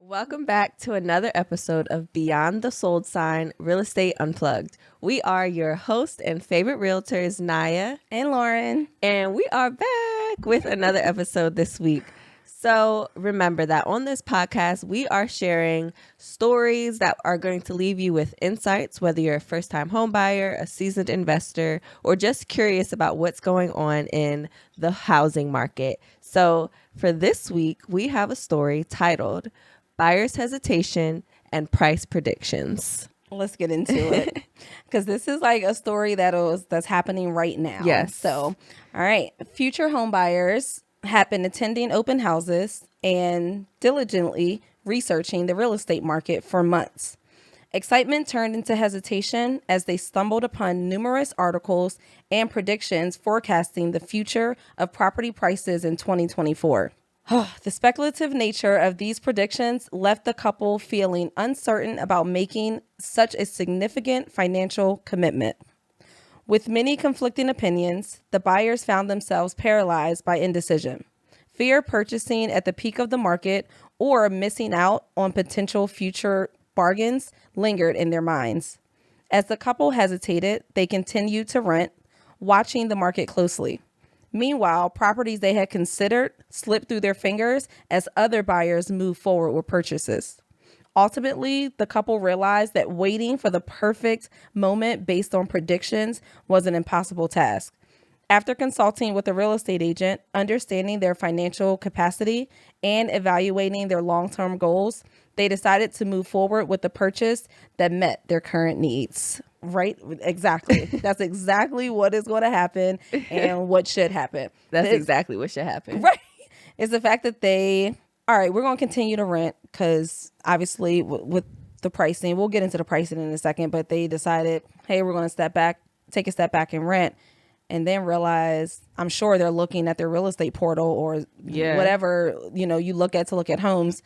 Welcome back to another episode of Beyond the Sold Sign Real Estate Unplugged. We are your host and favorite realtors, Naya and Lauren, and we are back with another episode this week. So remember that on this podcast, we are sharing stories that are going to leave you with insights, whether you're a first-time home buyer, a seasoned investor, or just curious about what's going on in the housing market. So for this week, we have a story titled Buyer's Hesitation and Price Predictions. Let's get into it because this is like a story that's happening right now. Yes. So, all right. Future home buyers have been attending open houses and diligently researching the real estate market for months. Excitement turned into hesitation as they stumbled upon numerous articles and predictions forecasting the future of property prices in 2024. The speculative nature of these predictions left the couple feeling uncertain about making such a significant financial commitment. With many conflicting opinions, the buyers found themselves paralyzed by indecision, fear purchasing at the peak of the market, or missing out on potential future bargains lingered in their minds. As the couple hesitated, they continued to rent, watching the market closely. Meanwhile, properties they had considered slipped through their fingers as other buyers moved forward with purchases. Ultimately, the couple realized that waiting for the perfect moment based on predictions was an impossible task. After consulting with a real estate agent, understanding their financial capacity, and evaluating their long-term goals, they decided to move forward with the purchase that met their current needs. Right? Exactly. That's exactly what is going to happen and what should happen. That's exactly what should happen. Right. It's the fact that all right, we're going to continue to rent because obviously with the pricing, we'll get into the pricing in a second, but they decided, hey, we're going to take a step back and rent. And then realize, I'm sure they're looking at their real estate portal or whatever, you look at to look at homes.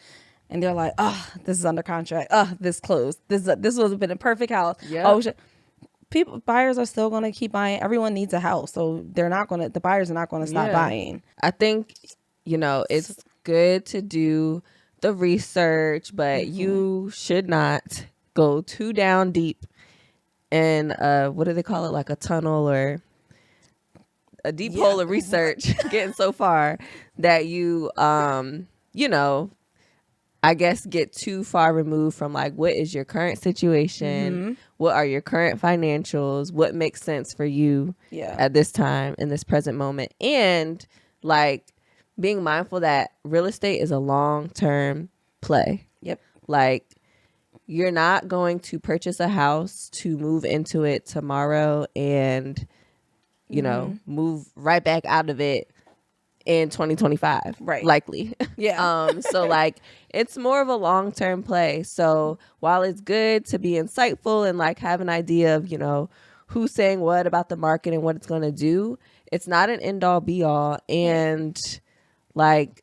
And they're like, oh, this is under contract. Oh, this closed. This would have been a perfect house. Yep. Oh, buyers are still going to keep buying. Everyone needs a house. So the buyers are not going to stop buying. I think, it's good to do the research, but you should not go too down deep in, what do they call it? Like a tunnel or a deep hole of research getting so far that you, I guess get too far removed from like what is your current situation, what are your current financials, what makes sense for you at this time in this present moment, and like being mindful that real estate is a long-term play. Yep. Like you're not going to purchase a house to move into it tomorrow and move right back out of it in 2025, right? Likely. Yeah. So like it's more of a long-term play. So while it's good to be insightful and like have an idea of, who's saying what about the market and what it's going to do, it's not an end all be all. And like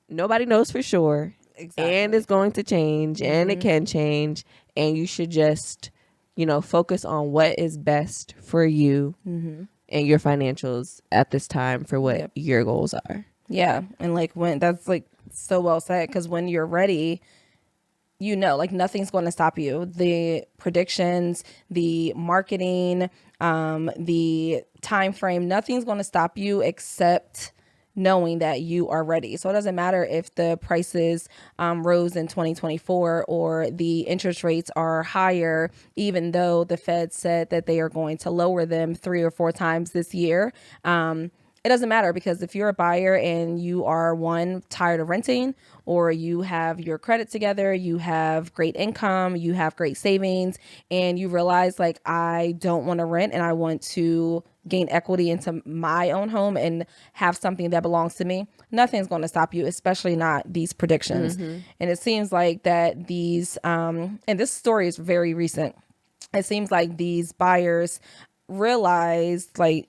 nobody knows for sure. Exactly. And it's going to change and it can change. And you should just, focus on what is best for you and your financials at this time for what your goals are. Yeah. And like when that's like so well said, because when you're ready, like nothing's going to stop you. The predictions, the marketing, the time frame, nothing's going to stop you except knowing that you are ready. So it doesn't matter if the prices rose in 2024 or the interest rates are higher, even though the Fed said that they are going to lower them 3 or 4 times this year. It doesn't matter, because if you're a buyer and you are tired of renting, or you have your credit together, you have great income, you have great savings, and you realize like, I don't want to rent and I want to gain equity into my own home and have something that belongs to me, nothing's going to stop you, especially not these predictions. And it seems like that these, and this story is very recent, it seems like these buyers realized like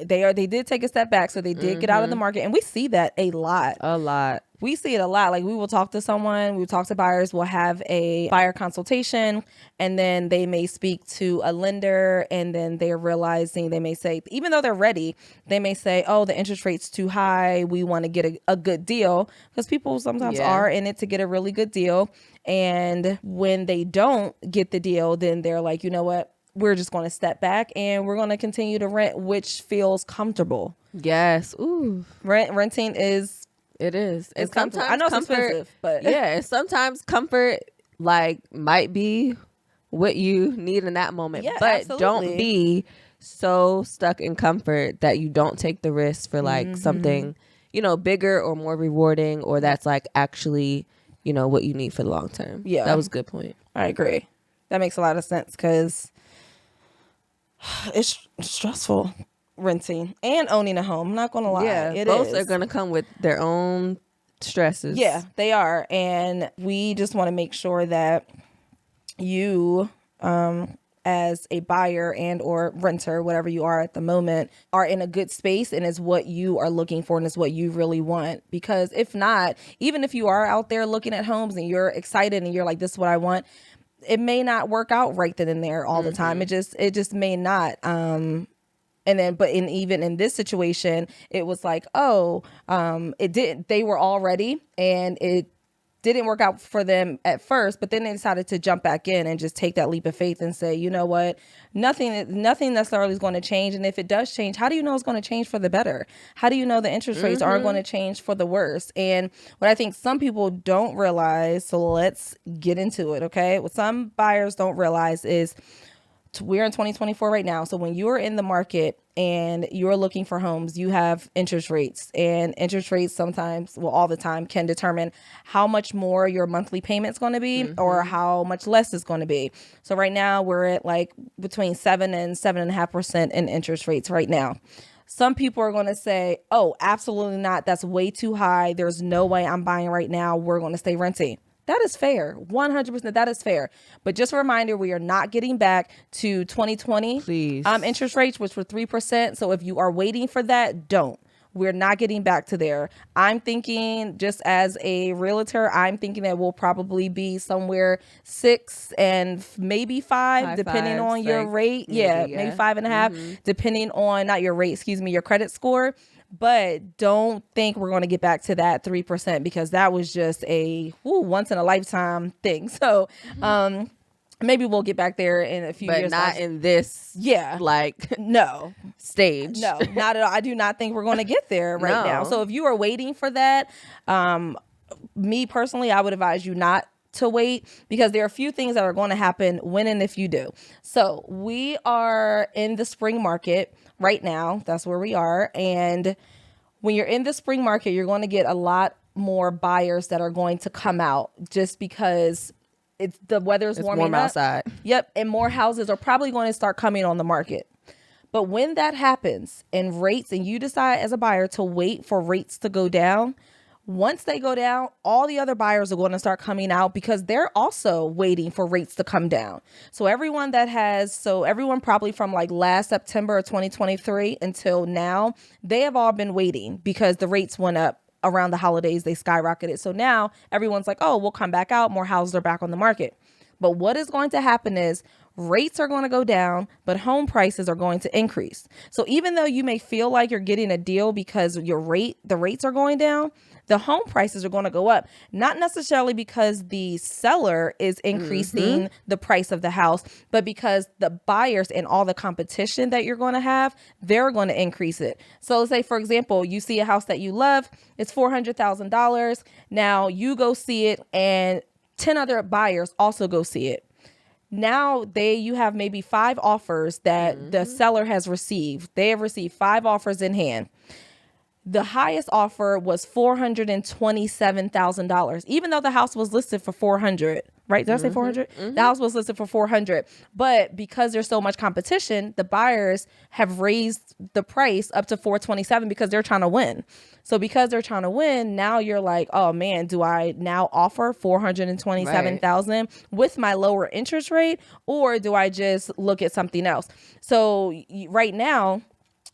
They did take a step back, so they did get out of the market, and we see that a lot. A lot. We see it a lot. Like, we will talk to someone, we will talk to buyers, we'll have a buyer consultation, and then they may speak to a lender, and then they're realizing, they may say, even though they're ready, they may say, oh, the interest rate's too high, we want to get a good deal, because people sometimes are in it to get a really good deal. And when they don't get the deal, then they're like, you know what, we're just going to step back and we're going to continue to rent, which feels comfortable. Yes. Ooh. Renting is... It is. And sometimes I know it's comfort, expensive, but yeah, and sometimes comfort like might be what you need in that moment. Yeah, but absolutely. Don't be so stuck in comfort that you don't take the risk for like something, you know, bigger or more rewarding, or that's like actually, you know, what you need for the long term. Yeah. That was a good point. I agree. That makes a lot of sense, because it's stressful renting and owning a home. I'm not going to lie. Yeah, both are going to come with their own stresses. Yeah, they are. And we just want to make sure that you, as a buyer and or renter, whatever you are at the moment, are in a good space and is what you are looking for and is what you really want. Because if not, even if you are out there looking at homes and you're excited and you're like, this is what I want, it may not work out right then and there all the time. It just may not. Even in this situation, it was like, they were all ready, and it didn't work out for them at first, but then they decided to jump back in and just take that leap of faith and say, you know what, nothing necessarily is going to change. And if it does change, how do you know it's going to change for the better? How do you know the interest rates aren't going to change for the worse? And what I think some people don't realize, so let's get into it, okay? What some buyers don't realize is, we're in 2024 right now. So when you're in the market and you're looking for homes, you have interest rates, and interest rates sometimes, well, all the time, can determine how much more your monthly payment's going to be or how much less it's going to be. So right now we're at like between 7 and 7.5% in interest rates right now. Some people are going to say, oh, absolutely not. That's way too high. There's no way I'm buying right now. We're going to stay renting. That is fair. 100%. That is fair. But just a reminder, we are not getting back to 2020 Please. Interest rates, which were 3%. So if you are waiting for that, don't. We're not getting back to there. I'm thinking, just as a realtor, I'm thinking that we'll probably be somewhere 6 and maybe 5, depending on your rate. Maybe 5.5, depending on, not your rate, your credit score. But don't think we're going to get back to that 3%, because that was just a once in a lifetime thing. So maybe we'll get back there in a few years. But not in this no stage. No, not at all. I do not think we're going to get there right now. So if you are waiting for that, me personally, I would advise you not to wait, because there are a few things that are going to happen when and if you do. So we are in the spring market right now. That's where we are. And when you're in the spring market, you're going to get a lot more buyers that are going to come out, just because the weather's warming up outside. Yep. And more houses are probably going to start coming on the market. But when that happens and you decide as a buyer to wait for rates to go down, once they go down, all the other buyers are going to start coming out, because they're also waiting for rates to come down. So everyone probably from like last September of 2023 until now, they have all been waiting, because the rates went up around the holidays. They skyrocketed. So now everyone's like, oh, we'll come back out. More houses are back on the market. But what is going to happen is rates are going to go down, but home prices are going to increase. So even though you may feel like you're getting a deal because the rates are going down, the home prices are going to go up, not necessarily because the seller is increasing the price of the house, but because the buyers and all the competition that you're going to have, they're going to increase it. So let's say, for example, you see a house that you love, it's $400,000. Now you go see it and 10 other buyers also go see it. Now you have maybe 5 offers that the seller has received. They have received 5 offers in hand. The highest offer was $427,000, even though the house was listed for $400,000. Right? Did I say 400? The house was listed for 400, but because there's so much competition, the buyers have raised the price up to 427 because they're trying to win. So because they're trying to win, now you're like, oh man, do I now offer 427,000 with my lower interest rate, or do I just look at something else? So right now,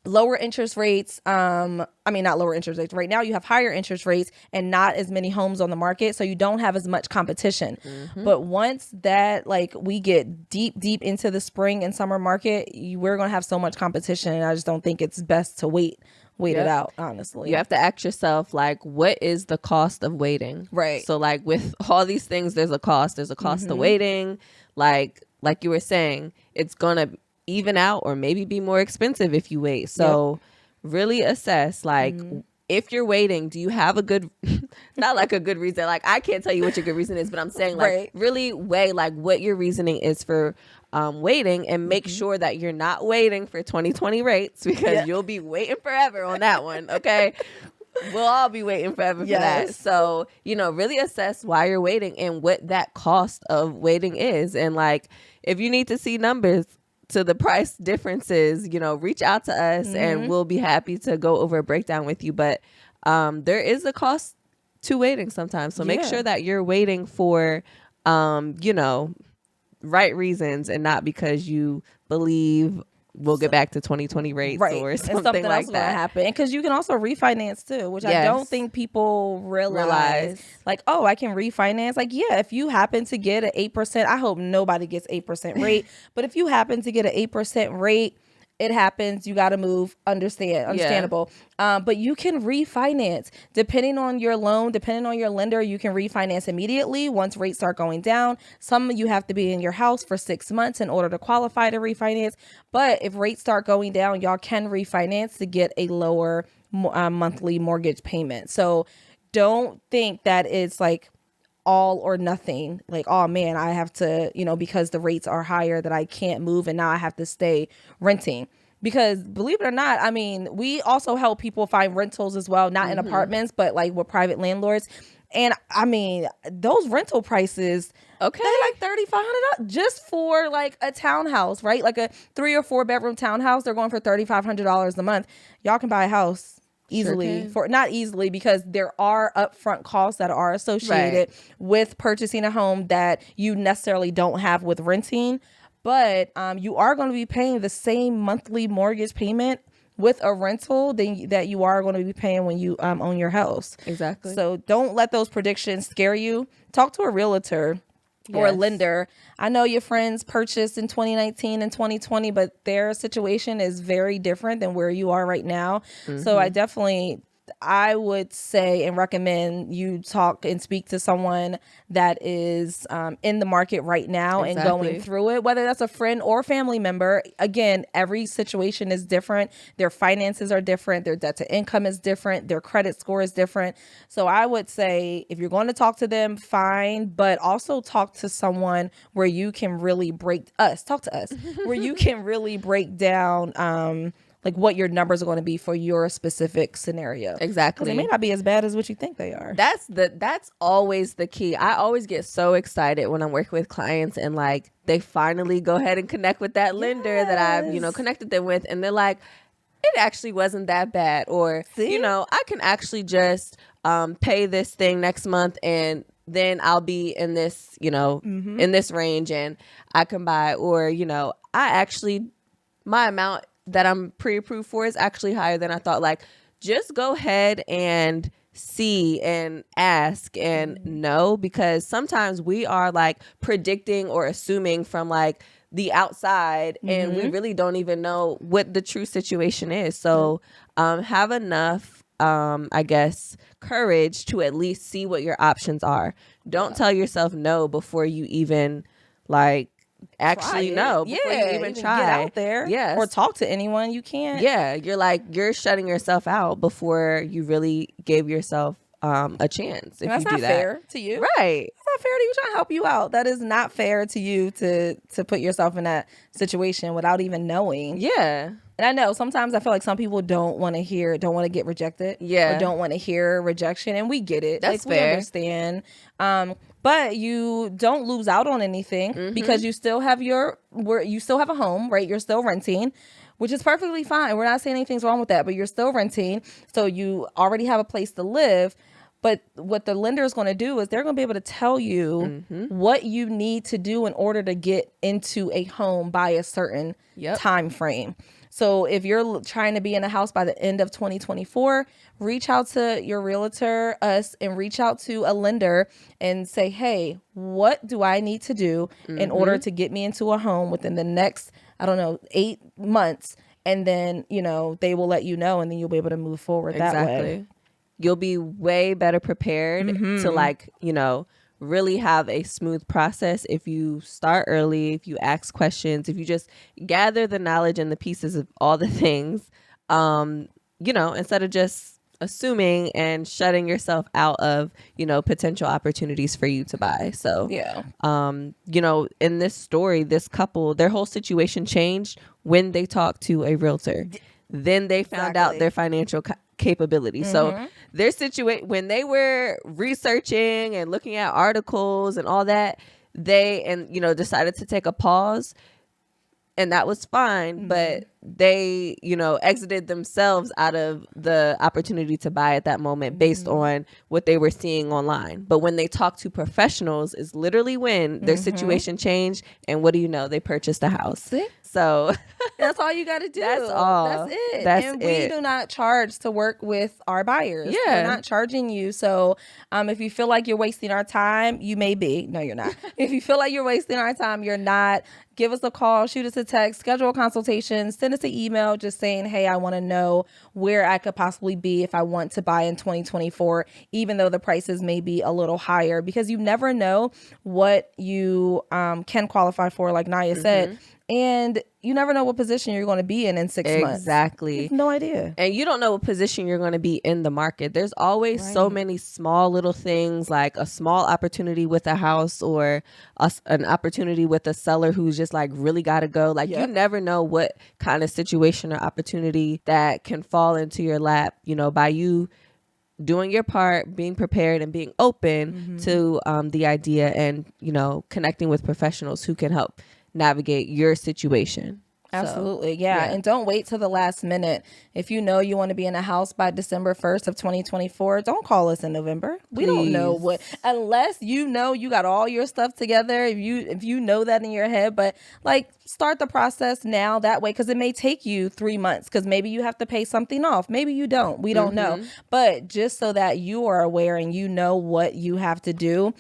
lower interest rates. Not lower interest rates. Right now you have higher interest rates and not as many homes on the market. So you don't have as much competition. But once that, like, we get deep into the spring and summer market, we're going to have so much competition. And I just don't think it's best to wait it out, honestly. You have to ask yourself, like, what is the cost of waiting? Right. So, like, with all these things, there's a cost. There's a cost to waiting. Like you were saying, it's going to even out or maybe be more expensive if you wait. So really assess, like, if you're waiting, do you have a good, not like a good reason. Like, I can't tell you what your good reason is, but I'm saying, like, really weigh, like, what your reasoning is for waiting, and make sure that you're not waiting for 2020 rates, because you'll be waiting forever on that one. Okay. We'll all be waiting forever for that. So, really assess why you're waiting and what that cost of waiting is. And, like, if you need to see numbers to the price differences, reach out to us and we'll be happy to go over a breakdown with you. But there is a cost to waiting sometimes. So make sure that you're waiting for, right reasons, and not because you believe we'll get back to 2020 rates or something like else that. Will happen. And because you can also refinance too, which I don't think people realize. Like, oh, I can refinance. Like, yeah, if you happen to get an 8%, I hope nobody gets 8% rate. But if you happen to get an 8% rate, it happens. You got to move. Understandable. But you can refinance depending on your loan, depending on your lender. You can refinance immediately once rates start going down. Some of you have to be in your house for 6 months in order to qualify to refinance. But if rates start going down, y'all can refinance to get a lower monthly mortgage payment. So don't think that it's like all or nothing, like, oh man, I have to, because the rates are higher, that I can't move and now I have to stay renting. Because believe it or not, we also help people find rentals as well, not in apartments, but like with private landlords. And those rental prices, they're like $3,500 just for like a townhouse, right? Like a 3 or 4 bedroom townhouse, they're going for $3,500 a month. Y'all can buy a house easily, not easily, because there are upfront costs that are associated with purchasing a home that you necessarily don't have with renting. But you are going to be paying the same monthly mortgage payment with a rental that you are going to be paying when you own your house. Exactly. So don't let those predictions scare you. Talk to a realtor or a lender. I know your friends purchased in 2019 and 2020, but their situation is very different than where you are right now. So I would say and recommend you talk and speak to someone that is in the market right now and going through it, whether that's a friend or family member. Again, every situation is different. Their finances are different. Their debt to income is different. Their credit score is different. So I would say if you're going to talk to them, fine, but also talk to someone where you can really talk to us, where you can really break down like what your numbers are going to be for your specific scenario. Exactly. They may not be as bad as what you think they are. That's always the key. I always get so excited when I'm working with clients and like they finally go ahead and connect with that lender that I've, connected them with, and they're like, it actually wasn't that bad, or I can actually just pay this thing next month and then I'll be in this, in this range and I can buy, or my amount that I'm pre-approved for is actually higher than I thought. Like, just go ahead and see and ask and know, because sometimes we are like predicting or assuming from like the outside and we really don't even know what the true situation is. So have enough, courage to at least see what your options are. Don't tell yourself no before you even actually know, before you even try. Get out there, or talk to anyone. You can't. You're shutting yourself out before you really gave yourself a chance. If that's you do not that, fair to you, right? It's not fair to you. Trying to help you out. That is not fair to you to put yourself in that situation without even knowing. Yeah. And I know sometimes I feel like some people don't want to get rejected. Yeah. Or don't want to hear rejection, and we get it. That's fair. We understand. But you don't lose out on anything because you still have a home, right? You're still renting, which is perfectly fine. We're not saying anything's wrong with that, but you're still renting. So you already have a place to live. But what the lender is going to do is they're going to be able to tell you what you need to do in order to get into a home by a certain time frame. So if you're trying to be in a house by the end of 2024, reach out to your realtor, us, and reach out to a lender and say, hey, what do I need to do in order to get me into a home within the next, 8 months? And then, they will let you know, and then you'll be able to move forward that way. You'll be way better prepared to really have a smooth process if you start early, if you ask questions, if you just gather the knowledge and the pieces of all the things, instead of just assuming and shutting yourself out of, potential opportunities for you to buy. So, in this story, this couple, their whole situation changed when they talked to a realtor. Then they found out their financial capability. So their when they were researching and looking at articles and all that, they decided to take a pause, and that was fine, but they exited themselves out of the opportunity to buy at that moment based on what they were seeing online. But when they talk to professionals is literally when their situation changed, and what do you know, they purchased a house. See? So that's all you got to do. That's all. That's it. We do not charge to work with our buyers. Yeah. We're not charging you. So if you feel like you're wasting our time, you may be. No, you're not. If you feel like you're wasting our time, you're not. Give us a call, shoot us a text, schedule a consultation, send us an email just saying, hey, I want to know where I could possibly be if I want to buy in 2024, even though the prices may be a little higher, because you never know what you can qualify for, like Naya said. And you never know what position you're going to be in 6 months. Exactly. You have no idea. And you don't know what position you're going to be in the market. There's always so many small little things, like a small opportunity with a house or an opportunity with a seller who's just like really got to go. Like you never know what kind of situation or opportunity that can fall into your lap, by you doing your part, being prepared and being open to the idea and, connecting with professionals who can help navigate your situation. Absolutely. Yeah. And don't wait till the last minute. If you know you want to be in a house by December 1st of 2024, don't call us in November. We don't know unless you got all your stuff together. If you know that in your head, but start the process now that way, because it may take you 3 months, because maybe you have to pay something off. Maybe you don't. We don't know. But just so that you are aware and you know what you have to do,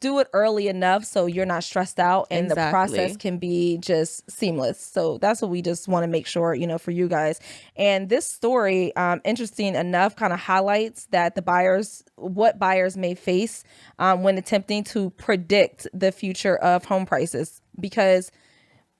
do it early enough so you're not stressed out and the process can be just seamless. So that's what we just want to make sure, for you guys. And this story, interesting enough, kind of highlights that what buyers may face when attempting to predict the future of home prices, because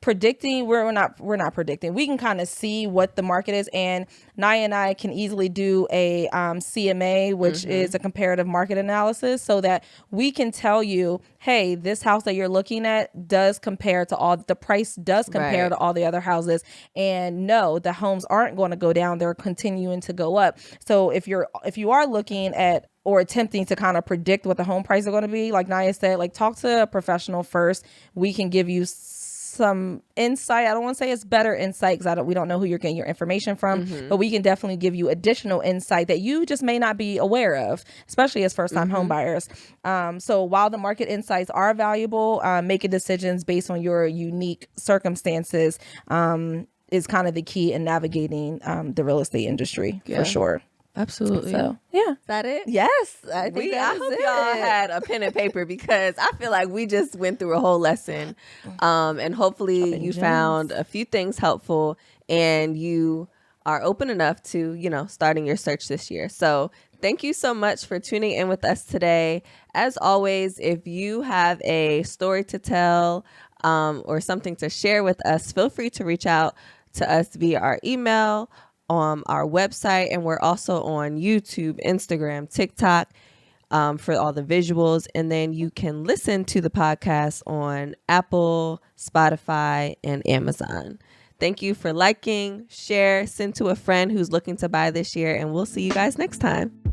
predicting, we're not predicting. We can kind of see what the market is, and Naya and I can easily do a CMA, which is a comparative market analysis, so that we can tell you, hey, this house that you're looking at does compare to all the price does compare to all the other houses, and no, the homes aren't going to go down; they're continuing to go up. So if you are looking at or attempting to kind of predict what the home price are going to be, like Naya said, talk to a professional first. We can give you some insight. I don't want to say it's better insight, because we don't know who you're getting your information from, but we can definitely give you additional insight that you just may not be aware of, especially as first-time home buyers. So while the market insights are valuable, making decisions based on your unique circumstances is kind of the key in navigating the real estate industry for sure. Absolutely. So, yeah. Is that it? Yes. I hope y'all had a pen and paper, because I feel like we just went through a whole lesson. And hopefully you found a few things helpful and you are open enough to, starting your search this year. So thank you so much for tuning in with us today. As always, if you have a story to tell or something to share with us, feel free to reach out to us via our email, on our website, and we're also on YouTube, Instagram, TikTok for all the visuals. And then you can listen to the podcast on Apple, Spotify, and Amazon. Thank you for liking, share, send to a friend who's looking to buy this year, and we'll see you guys next time.